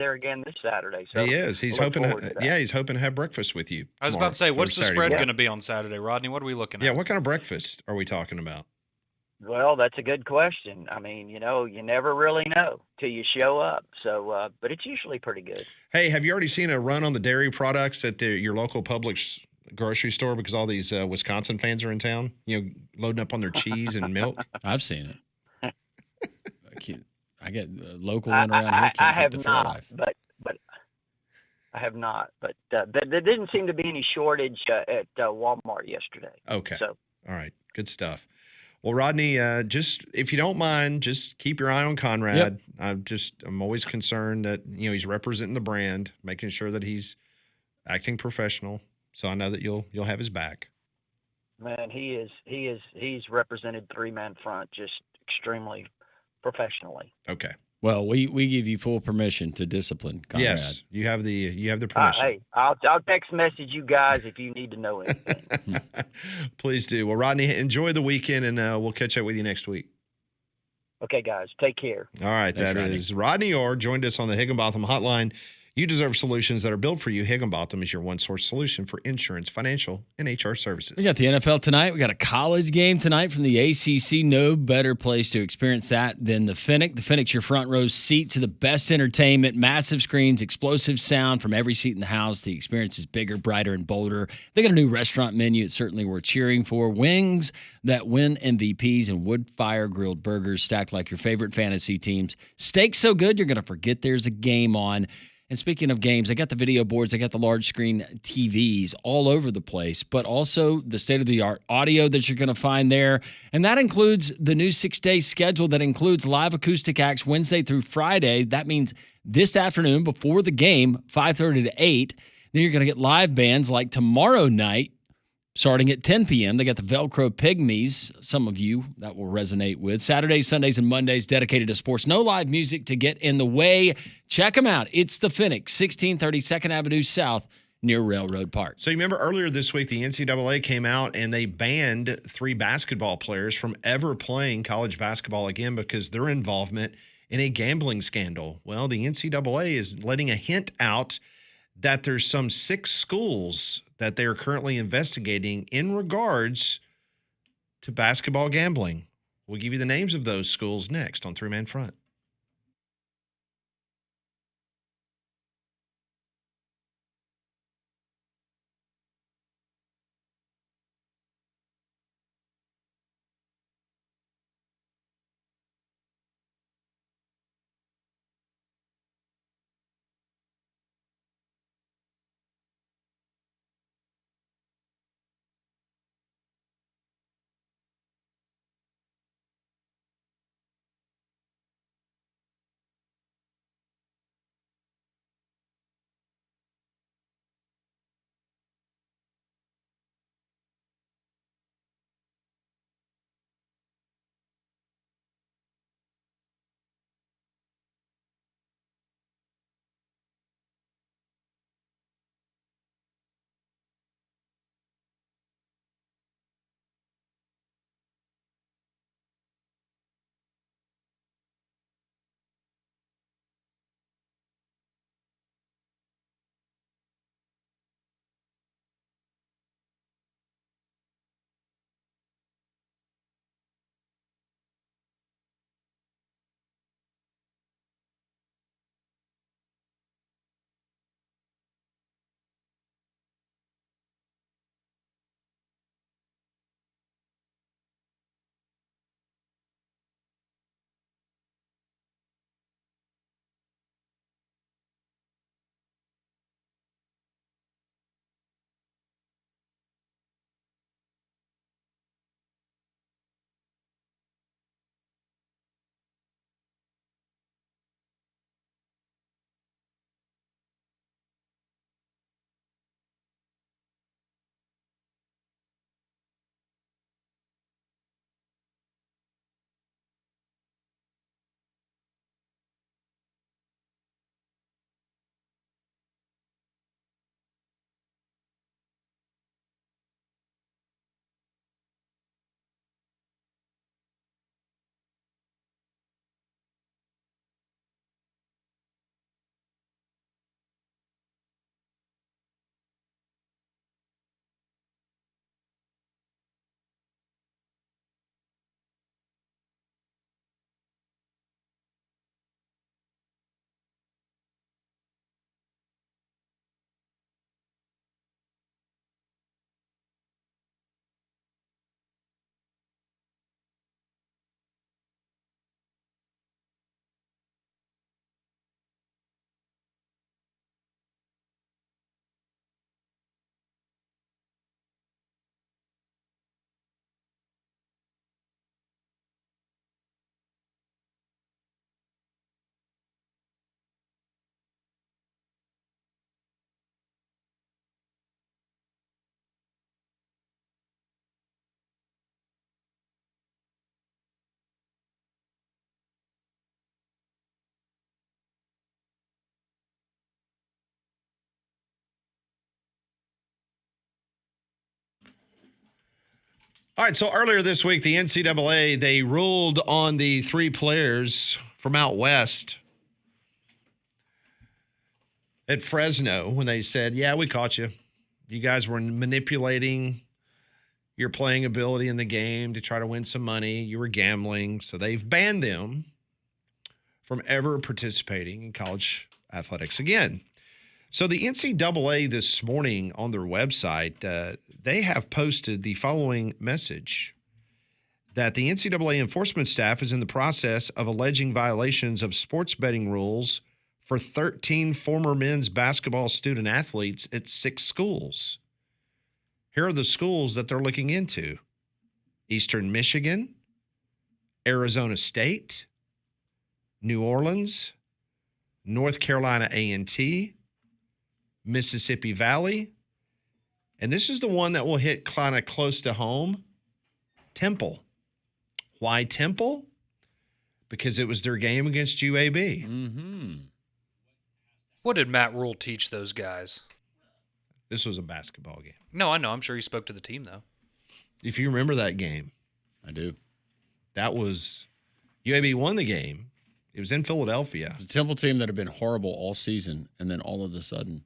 there again this Saturday. So He is. I He's look hoping. forward to that. Yeah, he's hoping to have breakfast with you I was tomorrow about to say, for what's the Saturday spread morning. going to be on Saturday, Rodney? What are we looking Yeah, at? what kind of breakfast are we talking about? Well, that's a good question. I mean, you never really know till you show up. So, but it's usually pretty good. Hey, have you already seen a run on the dairy products at your local Publix grocery store because all these Wisconsin fans are in town? Loading up on their cheese and milk. I've seen it. I get a local I, one around here. I, Can't I keep have the for not, life. but I have not. But there didn't seem to be any shortage at Walmart yesterday. Okay. So, All right. Good stuff. Well, Rodney, just if you don't mind, just keep your eye on Conrad. Yep. I'm always concerned that he's representing the brand, making sure that he's acting professional. So I know that you'll have his back. man, he's represented three-man front just extremely professionally. Okay. Well, we give you full permission to discipline Conrad. Yes, you have the permission. Hey, I'll text message you guys if you need to know anything. Please do. Well, Rodney, enjoy the weekend, and we'll catch up with you next week. Okay, guys, take care. All right, Thanks, that Rodney. is Rodney Orr joined us on the Higginbotham Hotline. You deserve solutions that are built for you. Higginbotham is your one-source solution for insurance, financial, and HR services. We got the NFL tonight. We got a college game tonight from the ACC. No better place to experience that than the Finnick. The Finnick's your front row seat to the best entertainment, massive screens, explosive sound from every seat in the house. The experience is bigger, brighter, and bolder. They got a new restaurant menu. It's certainly worth cheering for. Wings that win MVPs and wood-fire grilled burgers stacked like your favorite fantasy teams. Steak so good you're going to forget there's a game on. And speaking of games, I got the video boards, I got the large screen TVs all over the place, but also the state-of-the-art audio that you're going to find there. And that includes the new 6-day schedule that includes live acoustic acts Wednesday through Friday. That means this afternoon before the game, 5:30 to 8. Then you're going to get live bands like tomorrow night, starting at 10 p.m. They got the Velcro Pygmies, some of you that will resonate with. Saturdays, Sundays, and Mondays dedicated to sports. No live music to get in the way. Check them out. It's the Finnick, 1630 2nd Avenue South near Railroad Park. So you remember earlier this week, the NCAA came out and they banned 3 basketball players from ever playing college basketball again because their involvement in a gambling scandal. Well, the NCAA is letting a hint out that there's some 6 schools that they are currently investigating in regards to basketball gambling. We'll give you the names of those schools next on 3 Man Front. All right, so earlier this week, the NCAA, they ruled on the 3 players from out west at Fresno when they said, yeah, we caught you. You guys were manipulating your playing ability in the game to try to win some money. You were gambling. So they've banned them from ever participating in college athletics again. So the NCAA this morning on their website, they have posted the following message that the NCAA enforcement staff is in the process of alleging violations of sports betting rules for 13 former men's basketball student athletes at 6 schools. Here are the schools that they're looking into: Eastern Michigan, Arizona State, New Orleans, North Carolina A&T, Mississippi Valley, and this is the one that will hit kind of close to home, Temple. Why Temple? Because it was their game against UAB. Mm-hmm. What did Matt Rule teach those guys? This was a basketball game. No, I know. I'm sure he spoke to the team, though. If you remember that game, I do. that was UAB won the game. It was in Philadelphia. It's a Temple team that had been horrible all season, and then all of a sudden,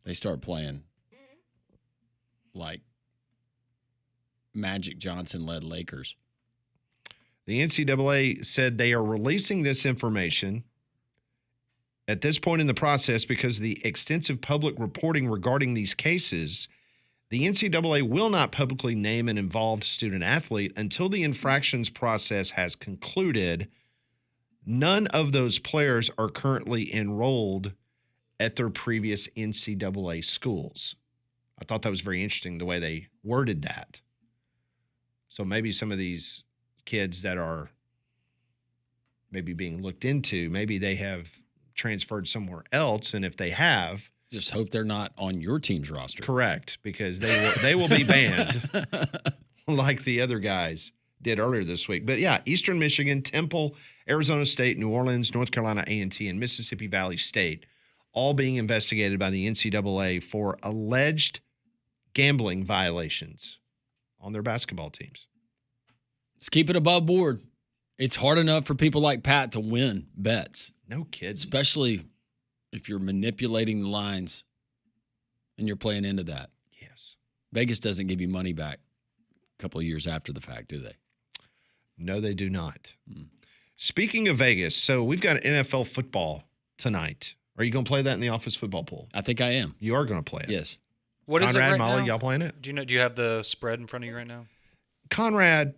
they start playing like Magic Johnson-led Lakers. The NCAA said they are releasing this information at this point in the process because of the extensive public reporting regarding these cases. The NCAA will not publicly name an involved student athlete until the infractions process has concluded. None of those players are currently enrolled at their previous NCAA schools. I thought that was very interesting the way they worded that. So maybe some of these kids that are maybe being looked into, maybe they have transferred somewhere else, and if they have, just hope they're not on your team's roster. Correct, because they will be banned like the other guys did earlier this week. But yeah, Eastern Michigan, Temple, Arizona State, New Orleans, North Carolina A&T, and Mississippi Valley State all being investigated by the NCAA for alleged gambling violations on their basketball teams. Let's keep it above board. It's hard enough for people like Pat to win bets. No kidding. Especially if you're manipulating the lines and you're playing into that. Yes. Vegas doesn't give you money back a couple of years after the fact, do they? No, they do not. Speaking of Vegas, so we've got NFL football tonight. Are you going to play that in the office football pool? I think I am. You are going to play it. Yes. What is Conrad, it right Molly, now? y'all playing it? Do you have the spread in front of you right now? Conrad.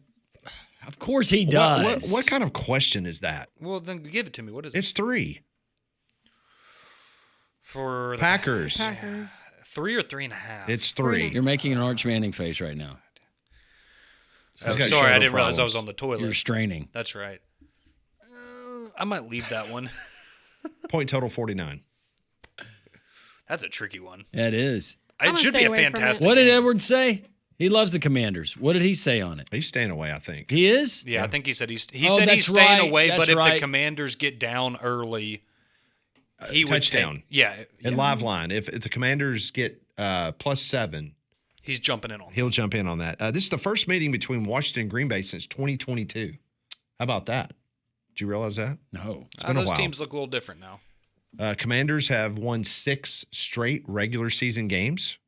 Of course he does. What kind of question is that? Well, then give it to me. What is it? It's 3. For the Packers. 3 or 3.5? It's 3. You're making an Arch Manning face right now. He's got sorry, shoulder I didn't realize I problems. was on the toilet. You're straining. That's right. I might leave that one. Point total 49. That's a tricky one. That is. It should be a fantastic What did game. Edwards say? He loves the Commanders. What did he say on it? He's staying away, I think. He is? Yeah, I think he said he's that's staying right. away, That's but if right. the Commanders get down early, he would touchdown. take. Yeah. And live line. If the Commanders get +7, He's jumping in on he'll jump in on that. This is the first meeting between Washington and Green Bay since 2022. How about that? Did you realize that? No. It's been a Those while. teams look a little different now. Commanders have won 6 straight regular season games.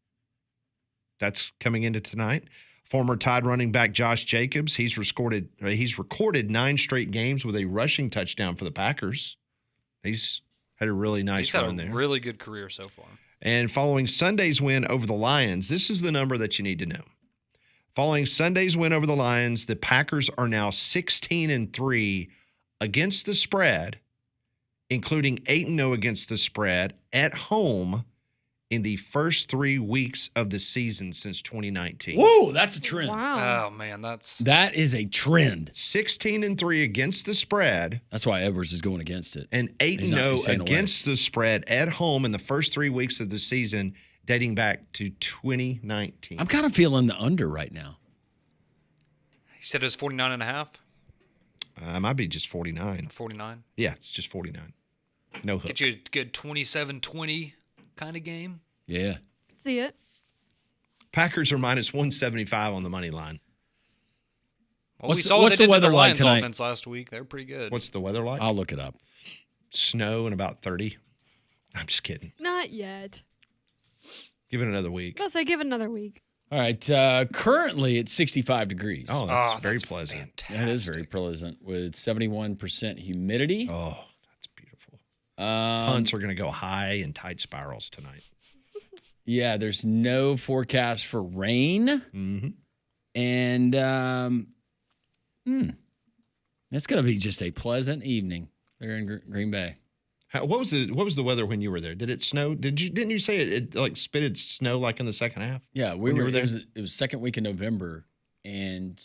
That's coming into tonight. Former Tide running back Josh Jacobs, he's recorded 9 straight games with a rushing touchdown for the Packers. He's had a really nice He's had run a there. really good career so far. And following Sunday's win over the Lions, this is the number that you need to know. Following Sunday's win over the Lions, the Packers are now 16-3 against the spread, including 8-0 against the spread at home in the first 3 weeks of the season since 2019. Whoa, that's a trend. Wow. Oh man, That is a trend. 16-3 against the spread That's why Edwards is going against it. and He's not 8-0 staying away. against the spread at home in the first 3 weeks of the season dating back to 2019. I'm kind of feeling the under right now. he said it was 49.5, It might be just 49. 49. Yeah, it's just 49. No hook. Get you a good 27-20 kind of game. Yeah. See it. Packers are minus 175 on the money line. Well, What's- we saw what's what they the did to weather the like Lions tonight? offense last week. They're pretty good. What's the weather like? I'll look it up. Snow and about 30. I'm just kidding. Not yet. Give it another week. Let's say give it another week. All right. Currently, it's 65 degrees. Oh, that's very pleasant. Fantastic. That is very pleasant with 71% humidity. Oh, that's beautiful. Punts are going to go high in tight spirals tonight. Yeah, there's no forecast for rain. Mm-hmm. And it's going to be just a pleasant evening there in Green Bay. What was the weather when you were there? Did it snow? Didn't you say it like spitted snow like in the second half? Yeah, When you were there? It was second week in November, and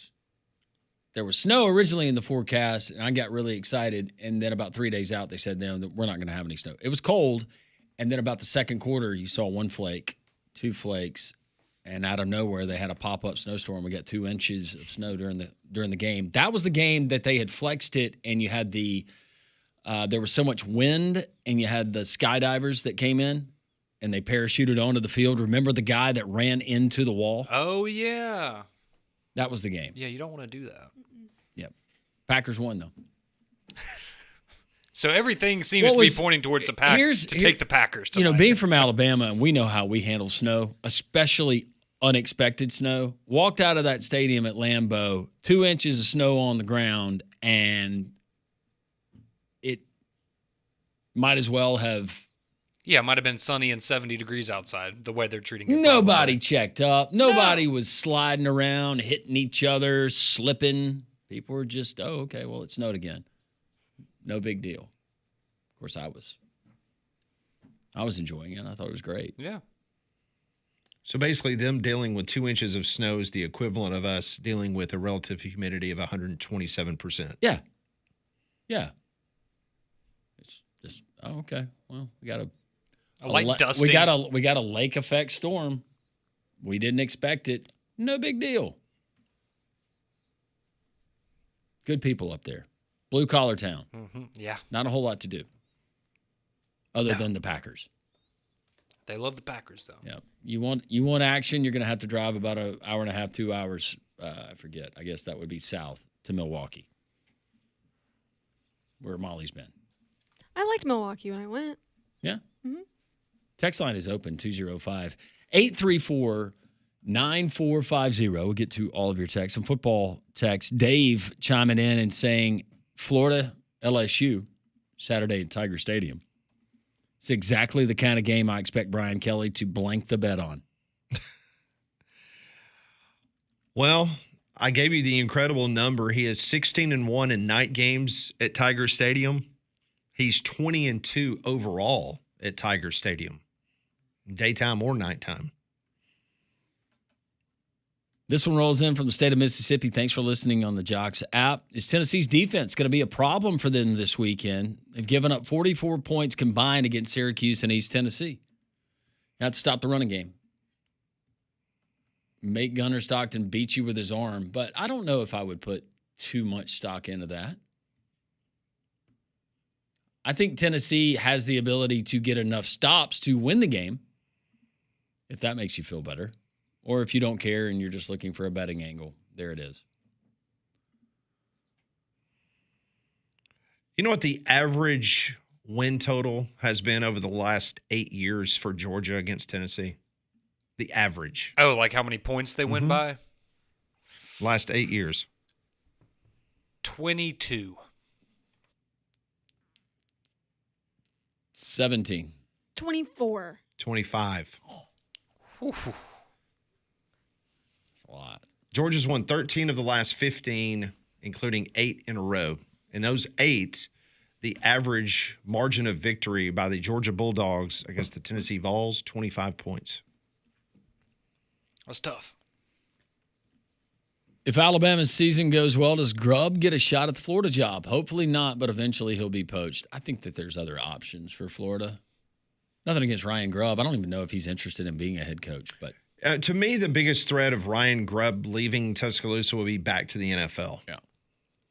there was snow originally in the forecast, and I got really excited. And then about 3 days out, they said, no, we're not going to have any snow. It was cold, and then about the second quarter, you saw 1 flake, 2 flakes, and out of nowhere, they had a pop-up snowstorm. We got 2 inches of snow during the game. That was the game that they had flexed it, and you had there was so much wind, and you had the skydivers that came in, and they parachuted onto the field. Remember the guy that ran into the wall? Oh, yeah. That was the game. Yeah, you don't want to do that. Yep. Packers won, though. So everything seems to be pointing towards the Packers to take the Packers tonight. You know, being from Alabama, and we know how we handle snow, especially unexpected snow. Walked out of that stadium at Lambeau, 2 inches of snow on the ground, and it might as well have. Yeah, it might have been sunny and 70 degrees outside, the way they're treating it. Nobody checked up. Nobody was sliding around, hitting each other, slipping. People were just, okay, well, it snowed again. No big deal. Of course, I was enjoying it. I thought it was great. Yeah. So basically, them dealing with 2 inches of snow is the equivalent of us dealing with a relative humidity of 127%. Yeah. Yeah. It's just, okay. Well, we got dusting. We got a lake effect storm. We didn't expect it. No big deal. Good people up there. Blue collar town. Mm-hmm. Yeah. Not a whole lot to do other than the Packers. They love the Packers, though. Yeah. You want action, you're going to have to drive about an hour and a half, 2 hours. I forget. I guess that would be south to Milwaukee, where Molly's been. I liked Milwaukee when I went. Yeah. Mm-hmm. Text line is open, 205-834-9450. We'll get to all of your texts. Some football texts. Dave chiming in and saying Florida, LSU, Saturday at Tiger Stadium. It's exactly the kind of game I expect Brian Kelly to blank the bet on. Well, I gave you the incredible number. He is 16-1 in night games at Tiger Stadium. He's 20-2 overall at Tiger Stadium, daytime or nighttime. This one rolls in from the state of Mississippi. Thanks for listening on the Jocks app. Is Tennessee's defense going to be a problem for them this weekend? They've given up 44 points combined against Syracuse and East Tennessee. You have to stop the running game. Make Gunnar Stockton beat you with his arm, but I don't know if I would put too much stock into that. I think Tennessee has the ability to get enough stops to win the game, if that makes you feel better. Or if you don't care and you're just looking for a betting angle, there it is. You know what the average win total has been over the last 8 years for Georgia against Tennessee? The average. Oh, like how many points they win by? Last 8 years. 22. 17. 24. 25. Whew. That's a lot. Georgia's won 13 of the last 15, including 8 in a row. In those 8, the average margin of victory by the Georgia Bulldogs against the Tennessee Vols, 25 points. That's tough. If Alabama's season goes well, does Grubb get a shot at the Florida job? Hopefully not, but eventually he'll be poached. I think that there's other options for Florida. Nothing against Ryan Grubb. I don't even know if he's interested in being a head coach. But to me, the biggest threat of Ryan Grubb leaving Tuscaloosa will be back to the NFL. Yeah,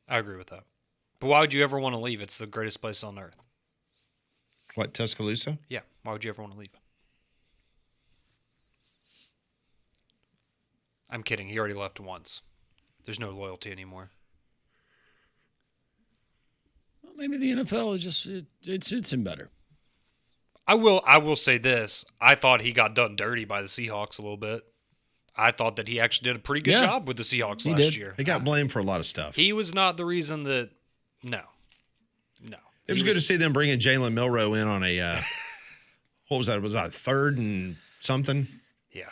I agree with that. But why would you ever want to leave? It's the greatest place on earth. What, Tuscaloosa? Yeah. Why would you ever want to leave? I'm kidding. He already left once. There's no loyalty anymore. Well, maybe the NFL is just it suits him better. I will say this. I thought he got done dirty by the Seahawks a little bit. I thought that he actually did a pretty good Yeah, job with the Seahawks he last did. year. He got blamed for a lot of stuff. He was not the reason that. No. It was good to see them bringing Jalen Milroe in on a what was that? Was that third and something? Yeah.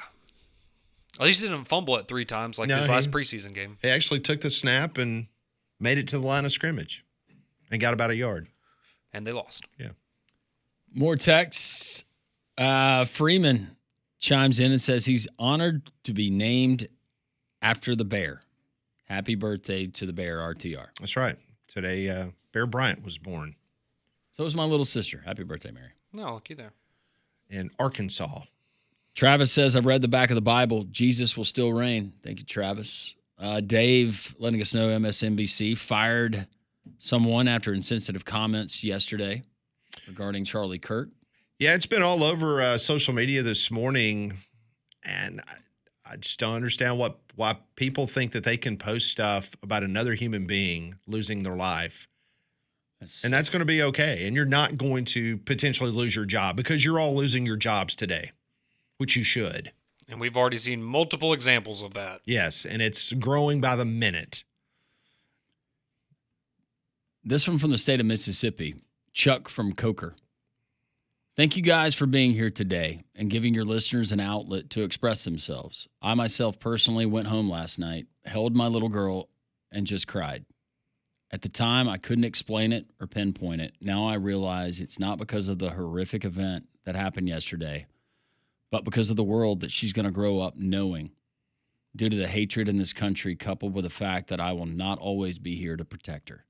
At least he didn't fumble it 3 times like No, his he- last preseason game. He actually took the snap and made it to the line of scrimmage and got about a yard. And they lost. More texts. Freeman chimes in and says he's honored to be named after the Bear. Happy birthday to the Bear, RTR. That's right. Today, Bear Bryant was born So was my little sister. Happy birthday, Mary. No, look you there. in Arkansas. Travis says, I've read the back of the Bible. Jesus will still reign. Thank you, Travis. Dave letting us know MSNBC fired someone after insensitive comments yesterday regarding Charlie Kirk. Yeah, it's been all over social media this morning, and I just don't understand why people think that they can post stuff about another human being losing their life, and that's going to be okay. And you're not going to potentially lose your job because you're all losing your jobs today, which you should. And we've already seen multiple examples of that. Yes, and it's growing by the minute. This one from the state of Mississippi, Chuck from Coker. Thank you guys for being here today and giving your listeners an outlet to express themselves. I myself personally went home last night, held my little girl, and just cried. At the time, I couldn't explain it or pinpoint it. Now I realize it's not because of the horrific event that happened yesterday, but because of the world that she's going to grow up knowing, due to the hatred in this country, coupled with the fact that I will not always be here to protect her.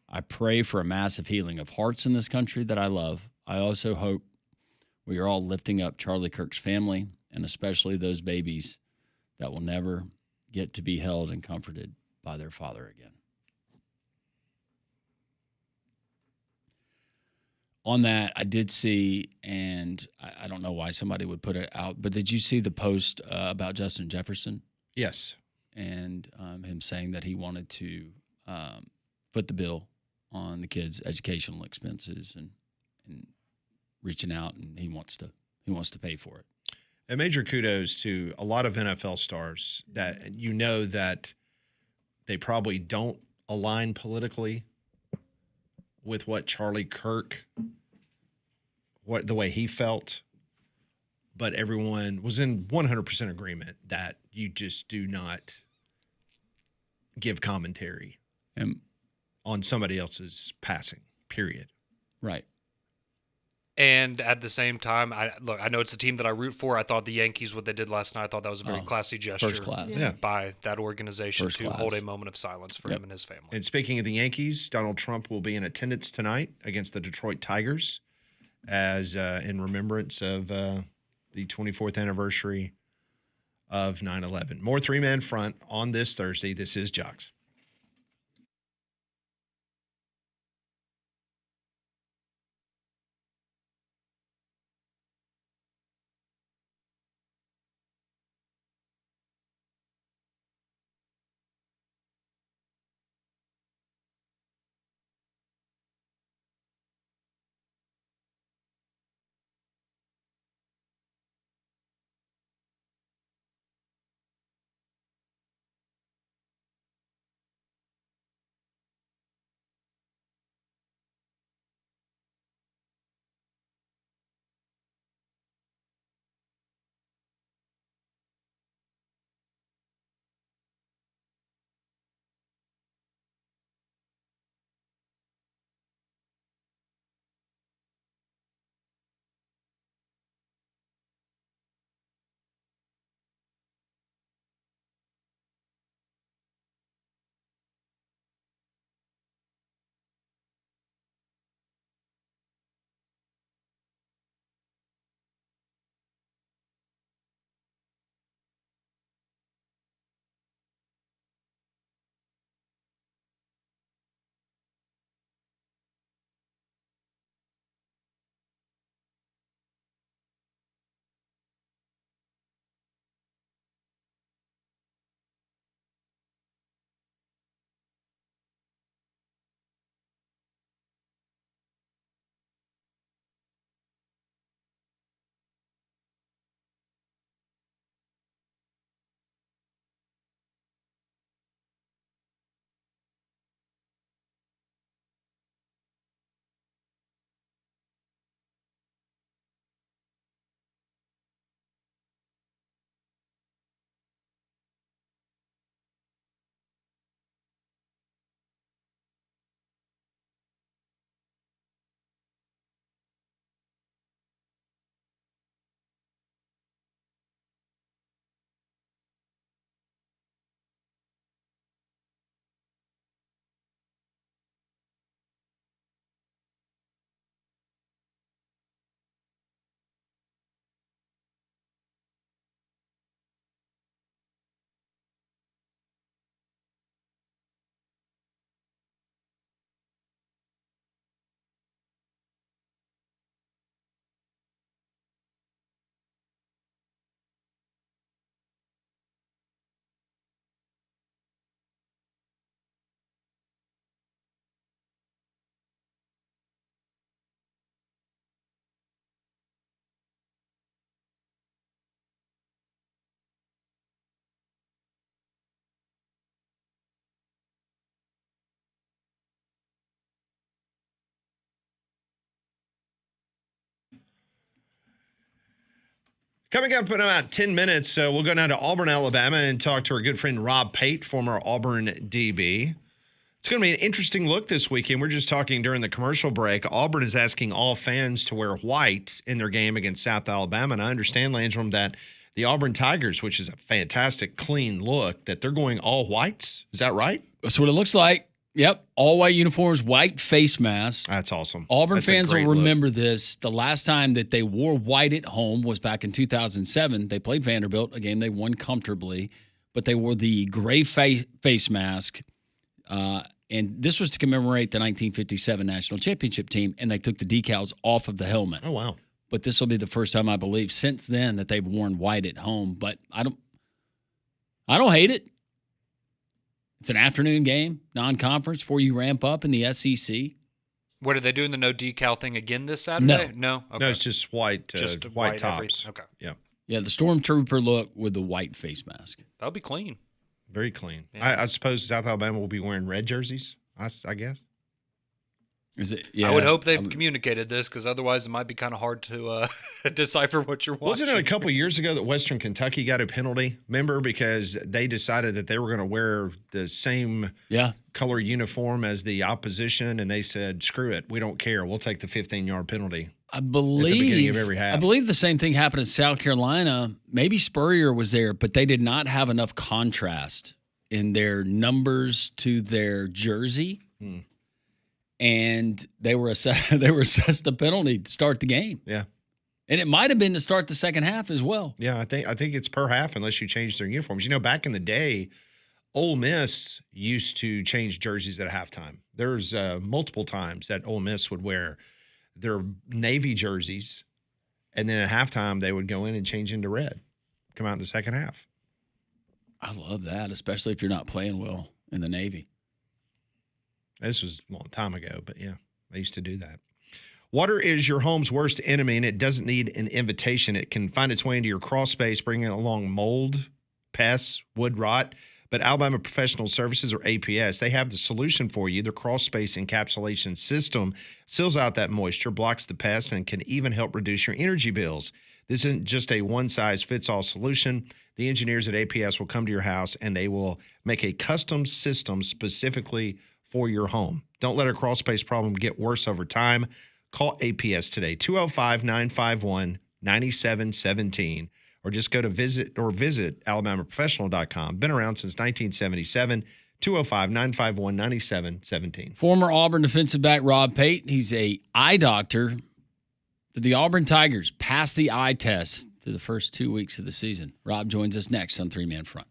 I pray for a massive healing of hearts in this country that I love. I also hope we are all lifting up Charlie Kirk's family, and especially those babies that will never get to be held and comforted by their father again. On that, I did see, and I don't know why somebody would put it out, but did you see the post about Justin Jefferson Yes. and him saying that he wanted to foot the bill on the kids' educational expenses and reaching out, and he wants to pay for it. And major kudos to a lot of NFL stars that that they probably don't align politically with what Charlie Kirk, the way he felt, but everyone was in 100% agreement that you just do not give commentary on somebody else's passing, period. Right. And at the same time, I know it's a team that I root for. I thought the Yankees, what they did last night, I thought that was a very classy gesture First class. Yeah. by that organization First to class. hold a moment of silence for him and his family. And speaking of the Yankees, Donald Trump will be in attendance tonight against the Detroit Tigers as in remembrance of the 24th anniversary of 9/11. More three-man front on this Thursday. This is Jocks. Coming up in about 10 minutes, we'll go down to Auburn, Alabama, and talk to our good friend Rob Pate, former Auburn DB. It's going to be an interesting look this weekend. We're just talking during the commercial break. Auburn is asking all fans to wear white in their game against South Alabama. And I understand, Landrum, that the Auburn Tigers, which is a fantastic, clean look, that they're going all whites. Is that right? That's what it looks like. Yep. All white uniforms, white face masks. That's awesome. Auburn That's a fans will great look. remember this. The last time that they wore white at home was back in 2007. They played Vanderbilt, a game they won comfortably, but they wore the gray face mask. And this was to commemorate the 1957 national championship team, and they took the decals off of the helmet. Oh, wow. But this will be the first time, I believe, since then that they've worn white at home. But I don't hate it. It's an afternoon game, non-conference, before you ramp up in the SEC. What are they doing? The no decal thing again this Saturday? No. Okay. No, it's just white, white tops. Okay. Yeah. Yeah, the Stormtrooper look with the white face mask. That'll be clean. Very clean. Yeah. I suppose South Alabama will be wearing red jerseys, I guess. Is it? Yeah, I would hope they've communicated this, because otherwise it might be kind of hard to decipher what you're watching. Wasn't it a couple years ago that Western Kentucky got a penalty, remember, because they decided that they were going to wear the same color uniform as the opposition, and they said, screw it, we don't care. We'll take the 15-yard penalty. I believe, at the beginning of every half. I believe the same thing happened in South Carolina. Maybe Spurrier was there, but they did not have enough contrast in their numbers to their jersey. And they were assessed a penalty to start the game. Yeah. And it might have been to start the second half as well. Yeah, I think it's per half unless you change their uniforms. You know, back in the day, Ole Miss used to change jerseys at halftime. There's multiple times that Ole Miss would wear their Navy jerseys, and then at halftime they would go in and change into red, come out in the second half. I love that, especially if you're not playing well in the Navy. This was a long time ago, but yeah, they used to do that. Water is your home's worst enemy, and it doesn't need an invitation. It can find its way into your crawl space, bringing along mold, pests, wood rot. But Alabama Professional Services, or APS, they have the solution for you. Their crawl space encapsulation system seals out that moisture, blocks the pests, and can even help reduce your energy bills. This isn't just a one-size-fits-all solution. The engineers at APS will come to your house, and they will make a custom system specifically for your home. Don't let a crawl space problem get worse over time. Call APS today, 205-951-9717, or just go to visit alabamaprofessional.com. Been around since 1977, 205-951-9717. Former Auburn defensive back Rob Pate, he's a eye doctor. The Auburn Tigers passed the eye test through the first 2 weeks of the season. Rob joins us next on Three Man Front.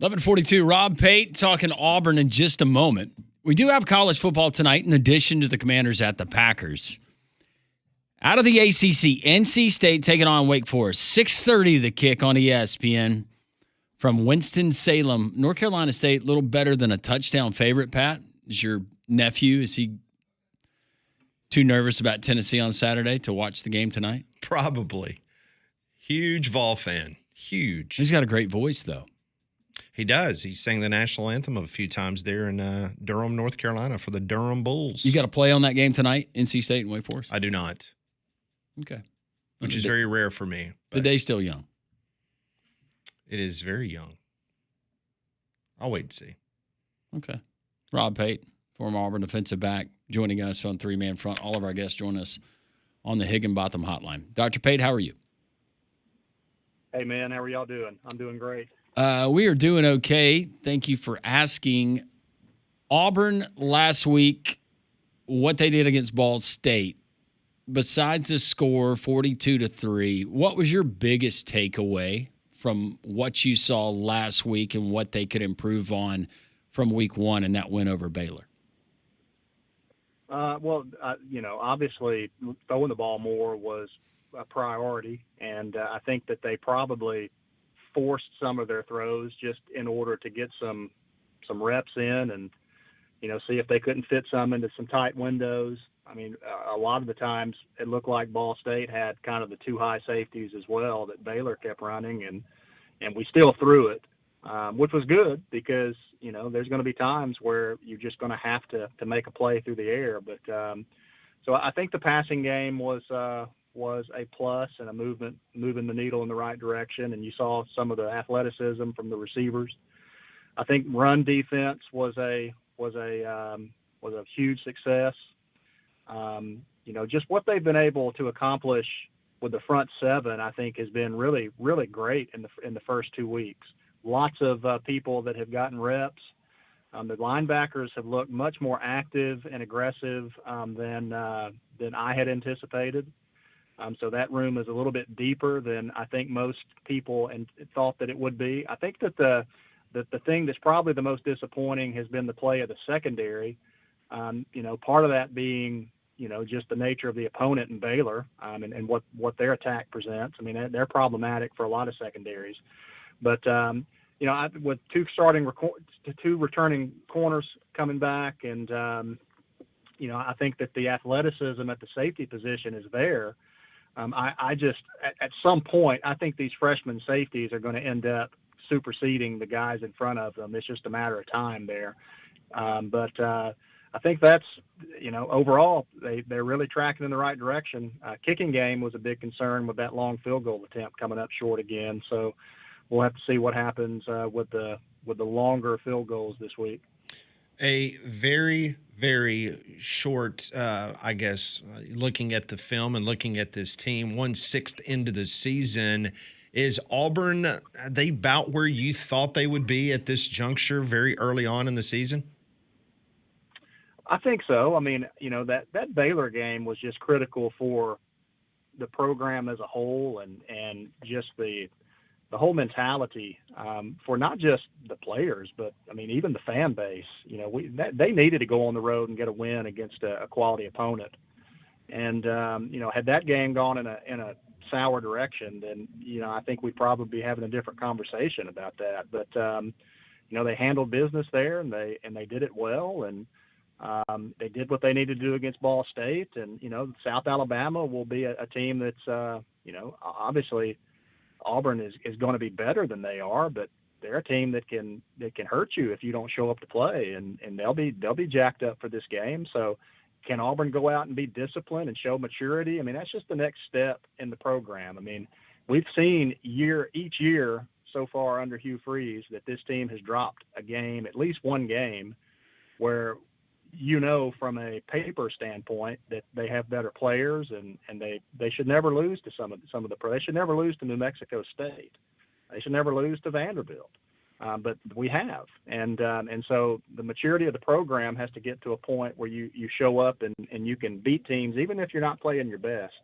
11:42. Rob Pate talking Auburn in just a moment. We do have college football tonight in addition to the Commanders at the Packers. Out of the ACC, NC State taking on Wake Forest. 6:30 the kick on ESPN from Winston-Salem. North Carolina State, a little better than a touchdown favorite, Pat. Is your nephew, is he too nervous about Tennessee on Saturday to watch the game tonight? Probably. Huge Vol fan. Huge. He's got a great voice, though. He does. He sang the national anthem a few times there in Durham, North Carolina for the Durham Bulls. You got to play on that game tonight, NC State and Wake Forest? I do not. Okay. Which is very rare for me. The day's still young. It is very young. I'll wait and see. Okay. Rob Pate, former Auburn defensive back, joining us on Three-Man Front. All of our guests join us on the Higginbotham Hotline. Dr. Pate, how are you? Hey, man. How are y'all doing? I'm doing great. We are doing okay. Thank you for asking. Auburn last week, what they did against Ball State, besides the score 42-3, what was your biggest takeaway from what you saw last week and what they could improve on from week one and that win over Baylor? Obviously throwing the ball more was a priority, and I think that they probably forced some of their throws just in order to get some reps in and, see if they couldn't fit some into some tight windows. I mean, a lot of the times it looked like Ball State had kind of the two high safeties as well that Baylor kept running, and we still threw it, which was good because, there's going to be times where you're just going to have to make a play through the air. But so I think the passing game was a plus and a moving the needle in the right direction. And you saw some of the athleticism from the receivers. I think run defense was a huge success. Just what they've been able to accomplish with the front seven, I think has been really, really great in the first 2 weeks. Lots of people that have gotten reps. The linebackers have looked much more active and aggressive than I had anticipated. So that room is a little bit deeper than I think most people thought that it would be. I think that the thing that's probably the most disappointing has been the play of the secondary. Part of that being, just the nature of the opponent in Baylor and what their attack presents. I mean, they're problematic for a lot of secondaries. But, with two returning corners coming back and, I think that the athleticism at the safety position is there. I just, at some point, I think these freshman safeties are going to end up superseding the guys in front of them. It's just a matter of time there. But I think that's, overall, they're really tracking in the right direction. Kicking game was a big concern with that long field goal attempt coming up short again. So we'll have to see what happens with the longer field goals this week. A very, very short, looking at the film and looking at this team, 1/6 into the season. Is Auburn, they about where you thought they would be at this juncture very early on in the season? I think so. I mean, that Baylor game was just critical for the program as a whole and just the whole mentality for not just the players, but I mean, even the fan base. They needed to go on the road and get a win against a quality opponent. And had that game gone in a sour direction, then I think we'd probably be having a different conversation about that. But they handled business there, and they did it well, and they did what they needed to do against Ball State. And South Alabama will be a team that's obviously Auburn is going to be better than they are, but they're a team that can hurt you if you don't show up to play, and they'll be jacked up for this game. So can Auburn go out and be disciplined and show maturity? I mean, that's just the next step in the program. I mean, we've seen each year so far under Hugh Freeze that this team has dropped a game, at least one game, where from a paper standpoint that they have better players and they should never lose to some of the they should never lose to New Mexico State. They should never lose to Vanderbilt. But we have. And so the maturity of the program has to get to a point where you show up and you can beat teams even if you're not playing your best.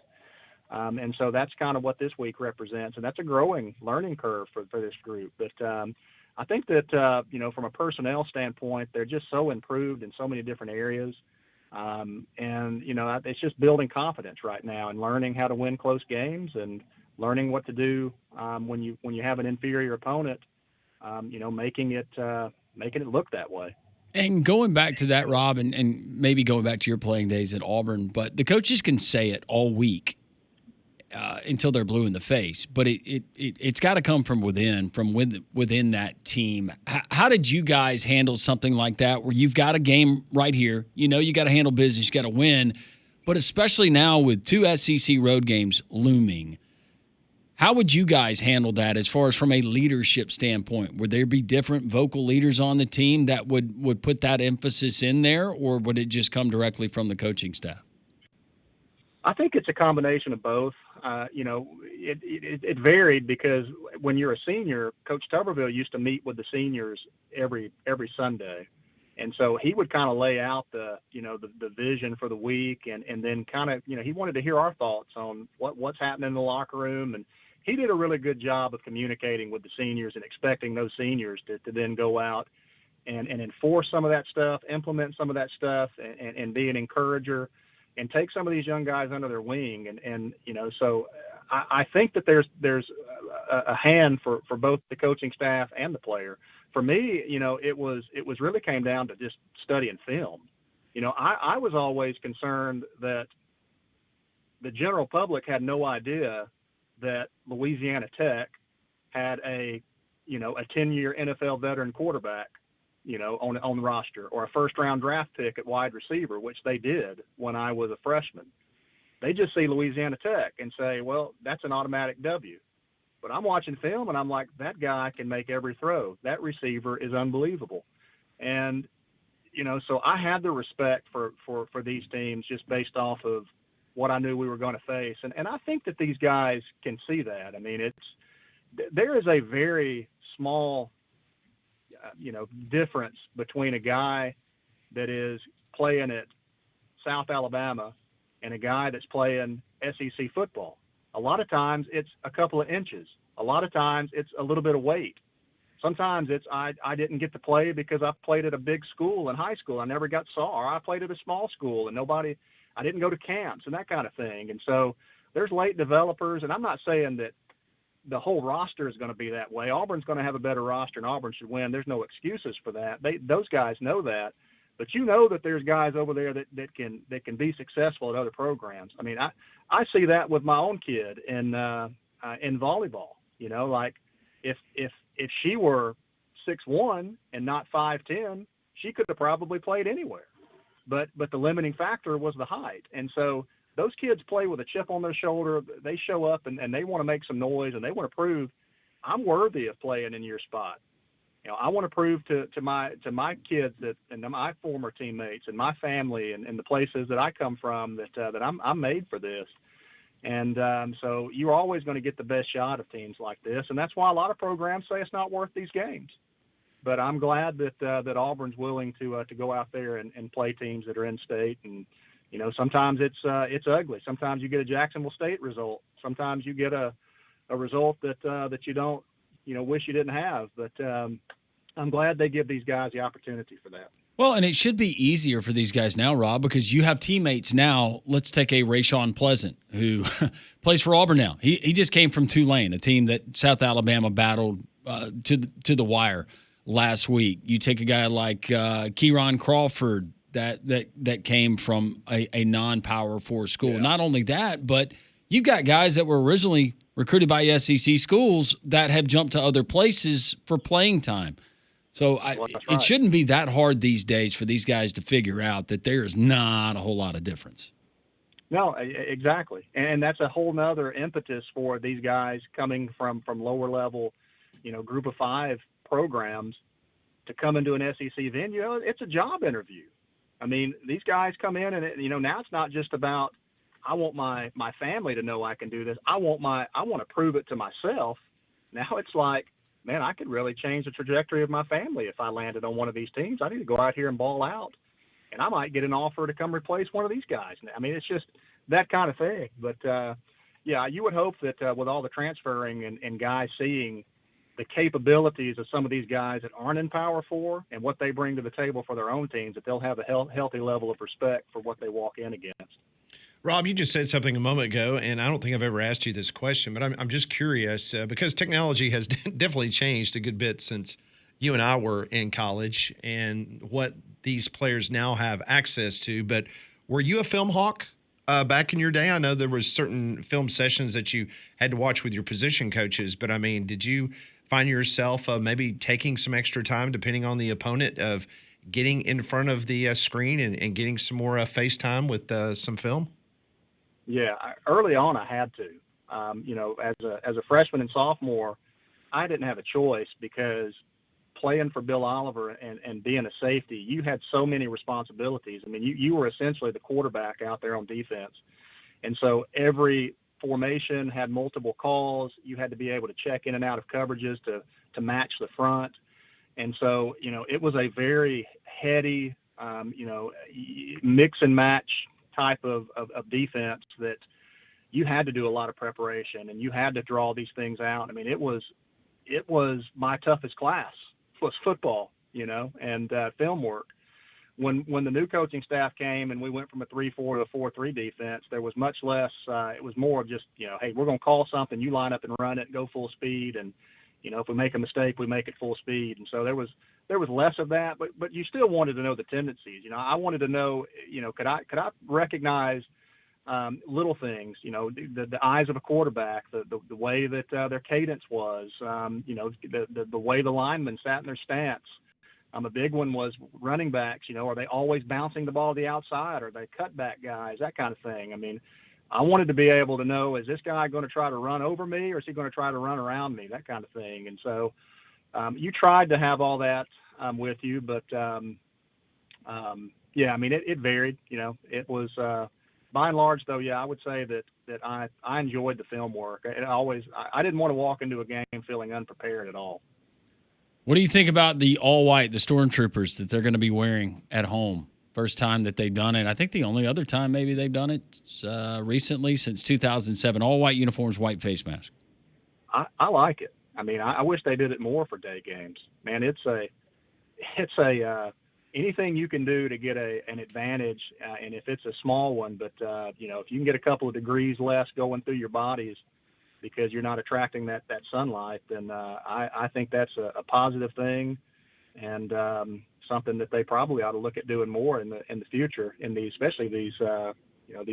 And so that's kind of what this week represents. And that's a growing learning curve for this group. But I think that from a personnel standpoint, they're just so improved in so many different areas. And it's just building confidence right now and learning how to win close games and learning what to do when you have an inferior opponent. Making it look that way. And going back to that, Rob, and maybe going back to your playing days at Auburn, but the coaches can say it all week until they're blue in the face. But it's got to come from within that team. How did you guys handle something like that, where you've got a game right here, you got to handle business, you got to win, but especially now with 2 SEC road games looming? How would you guys handle that as far as from a leadership standpoint? Would there be different vocal leaders on the team that would put that emphasis in there, or would it just come directly from the coaching staff? I think it's a combination of both. It varied because when you're a senior, Coach Tuberville used to meet with the seniors every Sunday. And so he would kind of lay out the vision for the week and then kind of, he wanted to hear our thoughts on what's happening in the locker room. And he did a really good job of communicating with the seniors and expecting those seniors to then go out and enforce some of that stuff, implement some of that stuff, and be an encourager and take some of these young guys under their wing. So I think that there's a hand for both the coaching staff and the player. For me, it was really came down to just studying film. I was always concerned that the general public had no idea that Louisiana Tech had a 10-year NFL veteran quarterback, on the roster, or a first-round draft pick at wide receiver, which they did when I was a freshman. They just see Louisiana Tech and say, well, that's an automatic W. But I'm watching film and I'm like, that guy can make every throw. That receiver is unbelievable. And, so I had the respect for these teams just based off of what I knew we were going to face. And I think that these guys can see that. I mean, there is a very small, difference between a guy that is playing at South Alabama and a guy that's playing SEC football. A lot of times it's a couple of inches. A lot of times it's a little bit of weight. Sometimes it's I didn't get to play because I played at a big school in high school. I never got or I played at a small school and I didn't go to camps and that kind of thing. And so there's late developers, and I'm not saying that the whole roster is going to be that way. Auburn's going to have a better roster and Auburn should win. There's no excuses for that. Those guys know that. But that there's guys over there that can be successful at other programs. I mean, I see that with my own kid in volleyball. Like if she were 6'1" and not 5'10", she could have probably played anywhere. But the limiting factor was the height. And so those kids play with a chip on their shoulder. They show up and they want to make some noise and they want to prove I'm worthy of playing in your spot. I want to prove to my kids and my former teammates and my family and the places that I come from that I'm made for this. And so you're always going to get the best shot of teams like this. And that's why a lot of programs say it's not worth these games. But I'm glad that Auburn's willing to go out there and play teams that are in state. And, sometimes it's ugly. Sometimes you get a Jacksonville State result. Sometimes you get a result that you don't, wish you didn't have. But I'm glad they give these guys the opportunity for that. Well, and it should be easier for these guys now, Rob, because you have teammates now. Let's take a Rashawn Pleasant, who plays for Auburn now. He just came from Tulane, a team that South Alabama battled to the wire last week. You take a guy like Kieron Crawford that came from a non-Power 4 school. Yeah. Not only that, but you've got guys that were originally recruited by SEC schools that have jumped to other places for playing time. So it shouldn't be that hard these days for these guys to figure out that there is not a whole lot of difference. No, exactly. And that's a whole nother impetus for these guys coming from lower level, group of 5 programs to come into an SEC venue. It's a job interview. I mean, these guys come in and, now it's not just about, I want my family to know I can do this. I want to prove it to myself. Now it's like, man, I could really change the trajectory of my family if I landed on one of these teams. I need to go out here and ball out, and I might get an offer to come replace one of these guys. I mean, it's just that kind of thing. But, yeah, you would hope that with all the transferring and guys seeing, the capabilities of some of these guys that aren't in Power 4 and what they bring to the table for their own teams, that they'll have a healthy level of respect for what they walk in against. Rob, you just said something a moment ago, and I don't think I've ever asked you this question, but I'm just curious because technology has definitely changed a good bit since you and I were in college and what these players now have access to. But were you a film hawk back in your day? I know there was certain film sessions that you had to watch with your position coaches, but I mean, did you find yourself maybe taking some extra time, depending on the opponent, of getting in front of the screen and getting some more FaceTime with some film? Yeah, early on I had to. As a freshman and sophomore, I didn't have a choice because playing for Bill Oliver and being a safety, you had so many responsibilities. I mean, you were essentially the quarterback out there on defense. And so every formation had multiple calls. You had to be able to check in and out of coverages to match the front. And so, it was a very heady, mix and match type of defense that you had to do a lot of preparation and you had to draw these things out. I mean, it was my toughest class was football, and film work. When the new coaching staff came and we went from a 3-4 to a 4-3 defense, there was much less. It was more of just, hey, we're going to call something, you line up and run it, go full speed, and if we make a mistake, we make it full speed. And so there was less of that, but you still wanted to know the tendencies. I wanted to know, could I recognize little things, the eyes of a quarterback, the way that their cadence was, the way the linemen sat in their stance. A big one was running backs. Are they always bouncing the ball to the outside? Are they cutback guys? That kind of thing. I mean, I wanted to be able to know, is this guy going to try to run over me or is he going to try to run around me? That kind of thing. And so you tried to have all that with you, but yeah, I mean, it varied. It was by and large, though. Yeah, I would say that I enjoyed the film work. I didn't want to walk into a game feeling unprepared at all. What do you think about the all-white, the Stormtroopers that they're going to be wearing at home? First time that they've done it. I think the only other time maybe they've done it recently since 2007. All-white uniforms, white face mask. I like it. I mean, I wish they did it more for day games. Man, it's anything you can do to get an advantage, and if it's a small one, but if you can get a couple of degrees less going through your bodies because you're not attracting that sunlight, then I think that's a positive thing, and something that they probably ought to look at doing more in the future, especially these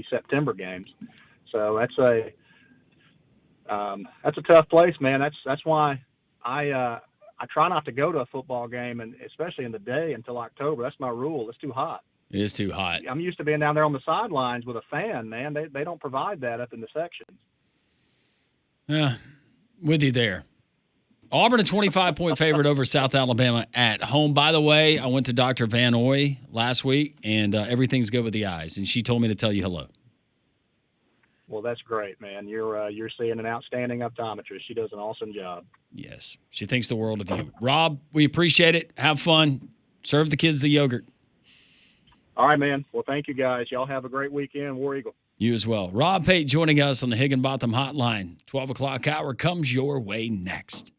September games. So that's a tough place, man. That's why I try not to go to a football game, and especially in the day, until October. That's my rule. It's too hot. It is too hot. I'm used to being down there on the sidelines with a fan, man. They don't provide that up in the sections. Yeah, with you there. Auburn, a 25-point favorite over South Alabama at home. By the way, I went to Dr. Van Oy last week, and everything's good with the eyes, and she told me to tell you hello. Well, that's great, man. You're seeing an outstanding optometrist. She does an awesome job. Yes, she thinks the world of you. Rob, we appreciate it. Have fun. Serve the kids the yogurt. All right, man. Well, thank you, guys. Y'all have a great weekend. War Eagle. You as well. Rob Pate joining us on the Higginbotham Hotline. 12 o'clock hour comes your way next.